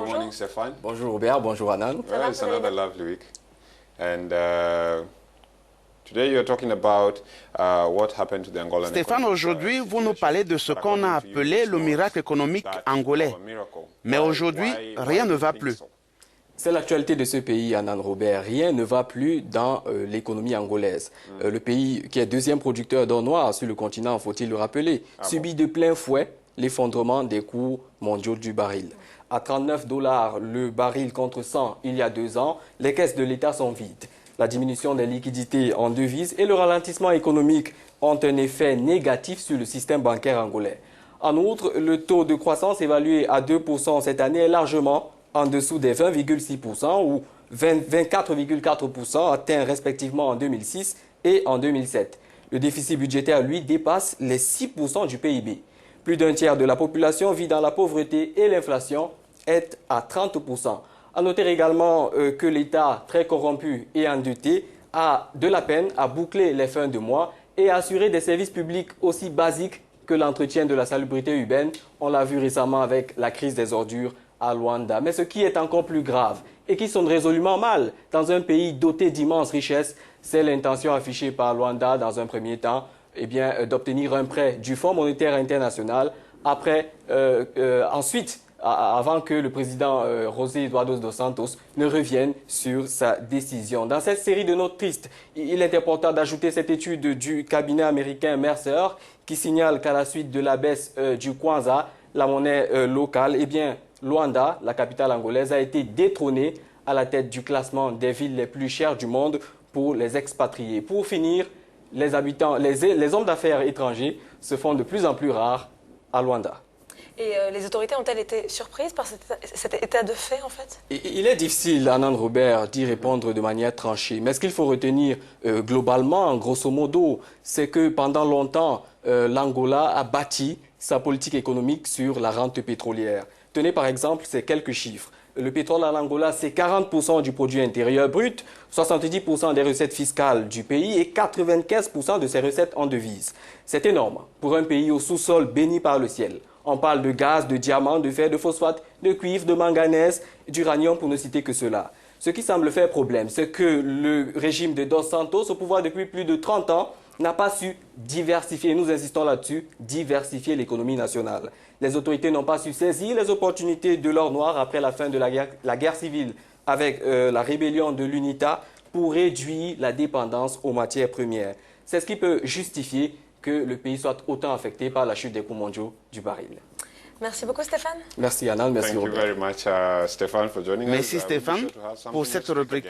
morning, Stéphane. Bonjour Robert, bonjour Anan. Well, it's another lovely week. And today you're talking about what happened to the Angolan Stéphane, aujourd'hui, vous nous parlez de ce qu'on a appelé le miracle économique angolais. Mais aujourd'hui, rien ne va plus. C'est l'actualité de ce pays, Anan Robert. Rien ne va plus dans l'économie angolaise. Le pays, qui est deuxième producteur d'or noir sur le continent, faut-il le rappeler, subit de plein fouet l'effondrement des cours mondiaux du baril. À 39 $ le baril contre 100 il y a 2 ans, les caisses de l'État sont vides. La diminution des liquidités en devises et le ralentissement économique ont un effet négatif sur le système bancaire angolais. En outre, le taux de croissance évalué à 2% cette année est largement en dessous des 20,6% ou 24,4% atteints respectivement en 2006 et en 2007. Le déficit budgétaire, lui, dépasse les 6% du PIB. Plus d'un tiers de la population vit dans la pauvreté et l'inflation est à 30%. À noter également que l'État, très corrompu et endetté, a de la peine à boucler les fins de mois et à assurer des services publics aussi basiques que l'entretien de la salubrité urbaine. On l'a vu récemment avec la crise des ordures à Luanda. Mais ce qui est encore plus grave et qui sonne résolument mal dans un pays doté d'immenses richesses, c'est l'intention affichée par Luanda dans un premier temps d'obtenir un prêt du Fonds monétaire international ensuite, avant que le président José Eduardo dos Santos ne revienne sur sa décision. Dans cette série de notes tristes, il est important d'ajouter cette étude du cabinet américain Mercer qui signale qu'à la suite de la baisse du Kwanza, la monnaie locale, Luanda, la capitale angolaise, a été détrônée à la tête du classement des villes les plus chères du monde pour les expatriés. Pour finir, les hommes d'affaires étrangers se font de plus en plus rares à Luanda. Et les autorités ont-elles été surprises par cet état de fait, en fait? Il est difficile, Anan Robert, d'y répondre de manière tranchée. Mais ce qu'il faut retenir globalement, grosso modo, c'est que pendant longtemps, l'Angola a bâti sa politique économique sur la rente pétrolière. Tenez par exemple ces quelques chiffres. Le pétrole à l'Angola, c'est 40% du produit intérieur brut, 70% des recettes fiscales du pays et 95% de ses recettes en devises. C'est énorme pour un pays au sous-sol béni par le ciel. On parle de gaz, de diamants, de fer, de phosphate, de cuivre, de manganèse, d'uranium pour ne citer que cela. Ce qui semble faire problème, c'est que le régime de Dos Santos, au pouvoir depuis plus de 30 ans, n'a pas su diversifier, nous insistons là-dessus, diversifier l'économie nationale. Les autorités n'ont pas su saisir les opportunités de l'or noir après la fin de la guerre civile avec la rébellion de l'UNITA pour réduire la dépendance aux matières premières. C'est ce qui peut justifier que le pays soit autant affecté par la chute des cours mondiaux du baril. Merci beaucoup Stéphane. Merci Anan, merci Robert. Thank you very much, Stéphane, for joining us. Merci Stéphane pour cette rubrique.